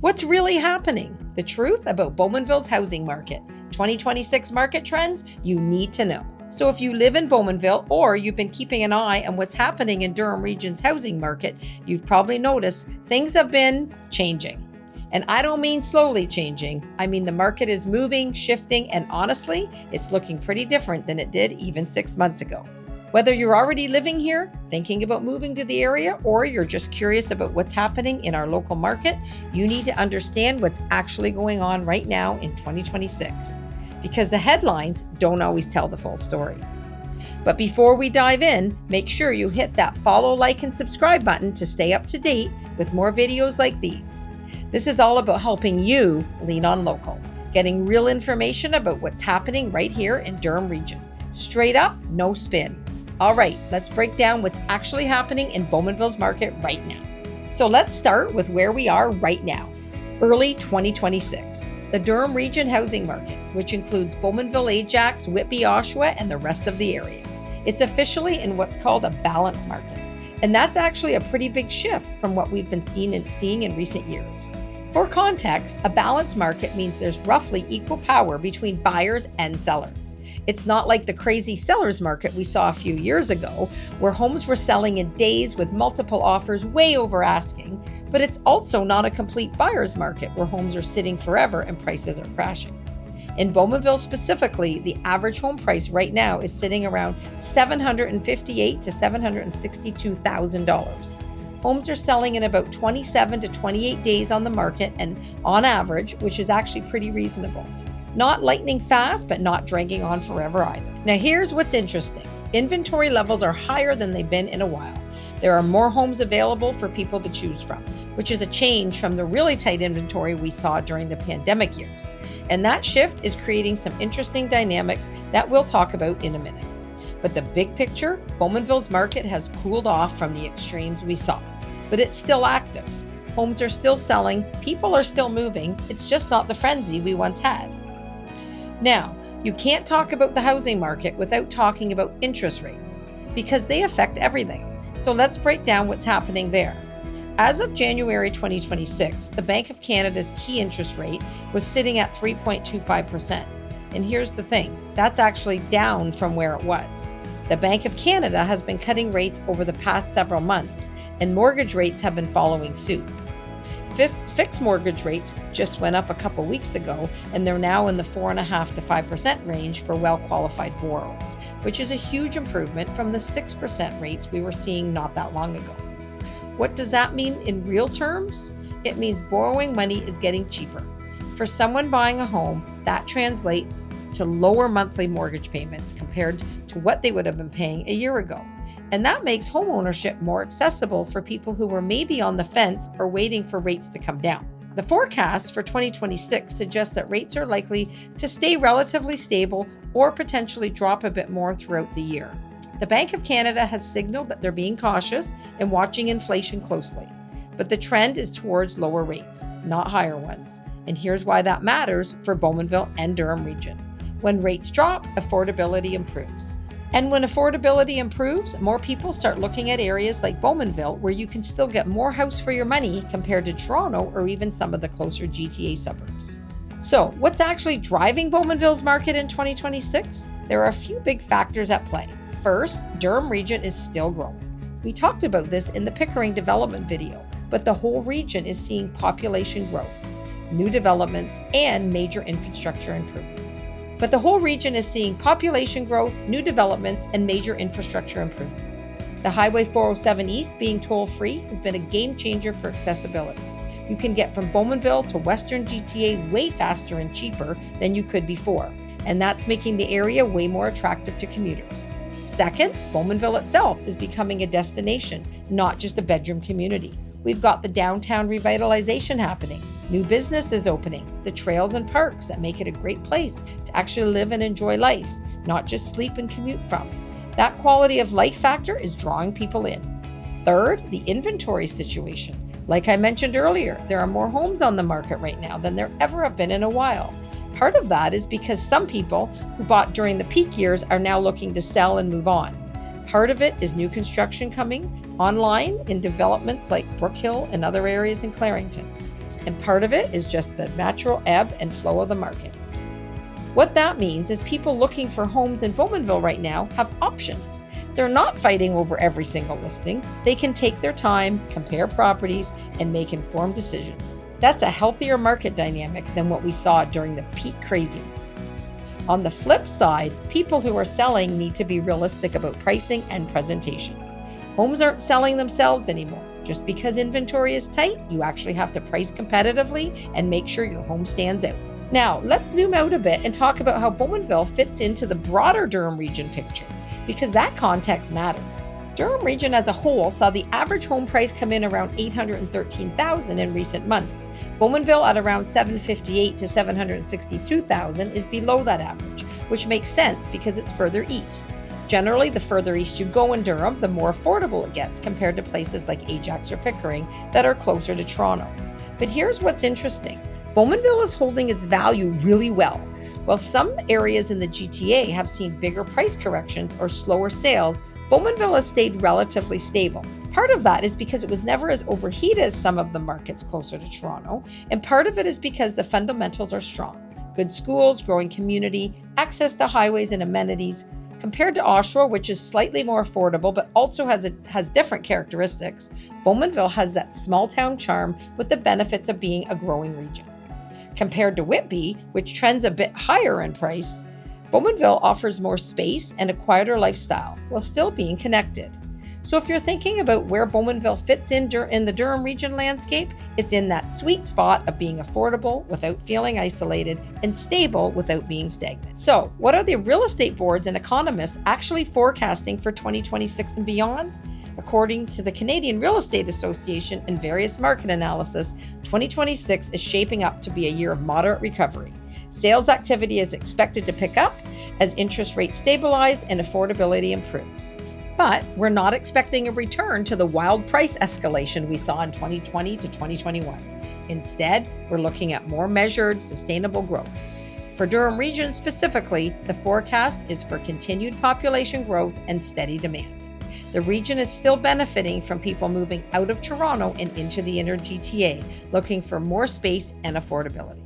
What's really happening? The truth about Bowmanville's housing market. 2026 market trends you need to know. So if you live in Bowmanville or you've been keeping an eye on what's happening in Durham Region's housing market, you've probably noticed things have been changing. And I don't mean slowly changing. I mean the market is moving, shifting, and honestly, it's looking pretty different than it did even 6 months ago. Whether you're already living here, thinking about moving to the area, or you're just curious about what's happening in our local market, you need to understand what's actually going on right now in 2026. Because the headlines don't always tell the full story. But before we dive in, make sure you hit that follow, like, and subscribe button to stay up to date with more videos like these. This is all about helping you lean on local, getting real information about what's happening right here in Durham Region. Straight up, no spin. All right, let's break down what's actually happening in Bowmanville's market right now. So let's start with where we are right now, early 2026. The Durham Region housing market, which includes Bowmanville, Ajax, Whitby, Oshawa, and the rest of the area. It's officially in what's called a balanced market. And that's actually a pretty big shift from what we've been seeing in recent years. For context, a balanced market means there's roughly equal power between buyers and sellers. It's not like the crazy seller's market we saw a few years ago, where homes were selling in days with multiple offers way over asking, but it's also not a complete buyer's market where homes are sitting forever and prices are crashing. In Bowmanville specifically, the average home price right now is sitting around $758,000 to $762,000. Homes are selling in about 27 to 28 days on the market and on average, which is actually pretty reasonable. Not lightning fast, but not dragging on forever either. Now here's what's interesting. Inventory levels are higher than they've been in a while. There are more homes available for people to choose from, which is a change from the really tight inventory we saw during the pandemic years. And that shift is creating some interesting dynamics that we'll talk about in a minute. But the big picture, Bowmanville's market has cooled off from the extremes we saw, but it's still active. Homes are still selling, people are still moving, it's just not the frenzy we once had. Now, you can't talk about the housing market without talking about interest rates, because they affect everything. So let's break down what's happening there. As of January 2026, the Bank of Canada's key interest rate was sitting at 3.25%. And here's the thing, that's actually down from where it was. The Bank of Canada has been cutting rates over the past several months, and mortgage rates have been following suit. Fixed mortgage rates just went up a couple weeks ago, and they're now in the 4.5% to 5% range for well-qualified borrowers, which is a huge improvement from the 6% rates we were seeing not that long ago. What does that mean in real terms? It means borrowing money is getting cheaper. For someone buying a home, that translates to lower monthly mortgage payments compared to what they would have been paying a year ago. And that makes homeownership more accessible for people who were maybe on the fence or waiting for rates to come down. The forecast for 2026 suggests that rates are likely to stay relatively stable or potentially drop a bit more throughout the year. The Bank of Canada has signaled that they're being cautious and watching inflation closely. But the trend is towards lower rates, not higher ones. And here's why that matters for Bowmanville and Durham Region. When rates drop, affordability improves. And when affordability improves, more people start looking at areas like Bowmanville, where you can still get more house for your money compared to Toronto or even some of the closer GTA suburbs. So what's actually driving Bowmanville's market in 2026? There are a few big factors at play. First, Durham Region is still growing. We talked about this in the Pickering development video, but the whole region is seeing population growth, new developments, and major infrastructure improvements. The Highway 407 East being toll-free has been a game changer for accessibility. You can get from Bowmanville to Western GTA way faster and cheaper than you could before, and that's making the area way more attractive to commuters. Second, Bowmanville itself is becoming a destination, not just a bedroom community. We've got the downtown revitalization happening, new businesses opening, the trails and parks that make it a great place to actually live and enjoy life, not just sleep and commute from. That quality of life factor is drawing people in. Third, the inventory situation. Like I mentioned earlier, there are more homes on the market right now than there ever have been in a while. Part of that is because some people who bought during the peak years are now looking to sell and move on. Part of it is new construction coming online in developments like Brook Hill and other areas in Clarington. and part of it is just the natural ebb and flow of the market. What that means is people looking for homes in Bowmanville right now have options. They're not fighting over every single listing. They can take their time, compare properties, and make informed decisions. That's a healthier market dynamic than what we saw during the peak craziness. On the flip side, people who are selling need to be realistic about pricing and presentation. Homes aren't selling themselves anymore. Just because inventory is tight, you actually have to price competitively and make sure your home stands out. Now, let's zoom out a bit and talk about how Bowmanville fits into the broader Durham Region picture, because that context matters. Durham Region as a whole saw the average home price come in around $813,000 in recent months. Bowmanville at around $758,000 to $762,000 is below that average, which makes sense because it's further east. Generally, the further east you go in Durham, the more affordable it gets compared to places like Ajax or Pickering that are closer to Toronto. But here's what's interesting. Bowmanville is holding its value really well. While some areas in the GTA have seen bigger price corrections or slower sales, Bowmanville has stayed relatively stable. Part of that is because it was never as overheated as some of the markets closer to Toronto, and part of it is because the fundamentals are strong. Good schools, growing community, access to highways and amenities. Compared to Oshawa, which is slightly more affordable but also has different characteristics, Bowmanville has that small town charm with the benefits of being a growing region. Compared to Whitby, which trends a bit higher in price, Bowmanville offers more space and a quieter lifestyle while still being connected. So if you're thinking about where Bowmanville fits in the Durham Region landscape, it's in that sweet spot of being affordable without feeling isolated and stable without being stagnant. So what are the real estate boards and economists actually forecasting for 2026 and beyond? According to the Canadian Real Estate Association and various market analysis, 2026 is shaping up to be a year of moderate recovery. Sales activity is expected to pick up as interest rates stabilize and affordability improves. But we're not expecting a return to the wild price escalation we saw in 2020 to 2021. Instead, we're looking at more measured, sustainable growth. For Durham Region specifically, the forecast is for continued population growth and steady demand. The region is still benefiting from people moving out of Toronto and into the inner GTA, looking for more space and affordability.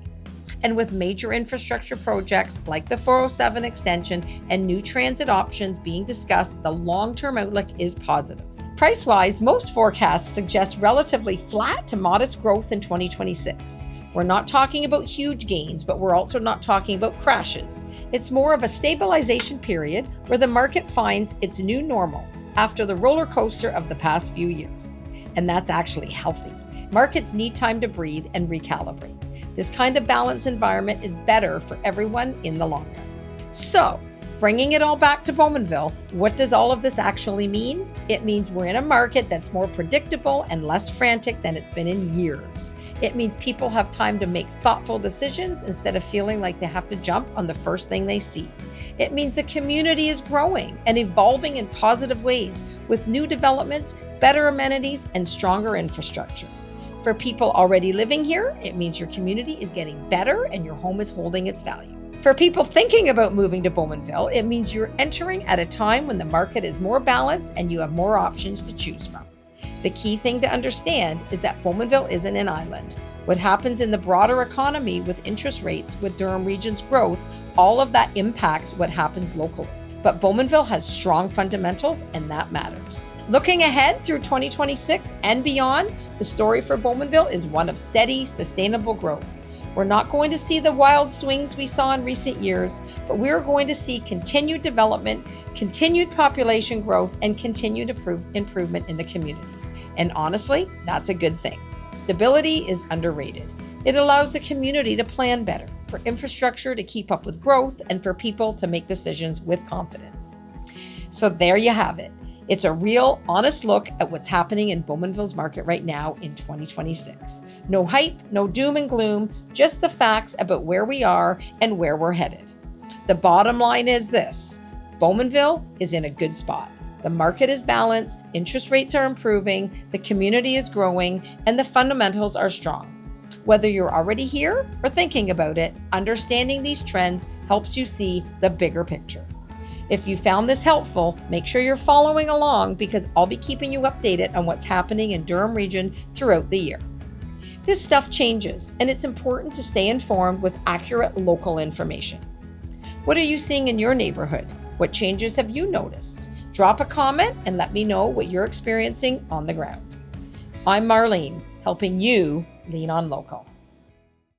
And with major infrastructure projects like the 407 extension and new transit options being discussed, the long-term outlook is positive. Price-wise, most forecasts suggest relatively flat to modest growth in 2026. We're not talking about huge gains, but we're also not talking about crashes. It's more of a stabilization period where the market finds its new normal after the roller coaster of the past few years. And that's actually healthy. Markets need time to breathe and recalibrate. This kind of balanced environment is better for everyone in the long run. So, bringing it all back to Bowmanville, what does all of this actually mean? It means we're in a market that's more predictable and less frantic than it's been in years. It means people have time to make thoughtful decisions instead of feeling like they have to jump on the first thing they see. It means the community is growing and evolving in positive ways with new developments, better amenities, and stronger infrastructure. For people already living here, it means your community is getting better and your home is holding its value. For people thinking about moving to Bowmanville, it means you're entering at a time when the market is more balanced and you have more options to choose from. The key thing to understand is that Bowmanville isn't an island. What happens in the broader economy with interest rates, with Durham Region's growth, all of that impacts what happens locally. But Bowmanville has strong fundamentals, and that matters. Looking ahead through 2026 and beyond, the story for Bowmanville is one of steady, sustainable growth. We're not going to see the wild swings we saw in recent years, but we're going to see continued development, continued population growth, and continued improvement in the community. And honestly, that's a good thing. Stability is underrated. It allows the community to plan better, for infrastructure to keep up with growth, and for people to make decisions with confidence. So there you have it. It's a real, honest look at what's happening in Bowmanville's market right now in 2026. No hype, no doom and gloom, just the facts about where we are and where we're headed. The bottom line is this: Bowmanville is in a good spot. The market is balanced, interest rates are improving, the community is growing, and the fundamentals are strong. Whether you're already here or thinking about it, understanding these trends helps you see the bigger picture. If you found this helpful, make sure you're following along because I'll be keeping you updated on what's happening in Durham Region throughout the year. This stuff changes, and it's important to stay informed with accurate local information. What are you seeing in your neighborhood? What changes have you noticed? Drop a comment and let me know what you're experiencing on the ground. I'm Marlene, helping you lean on local.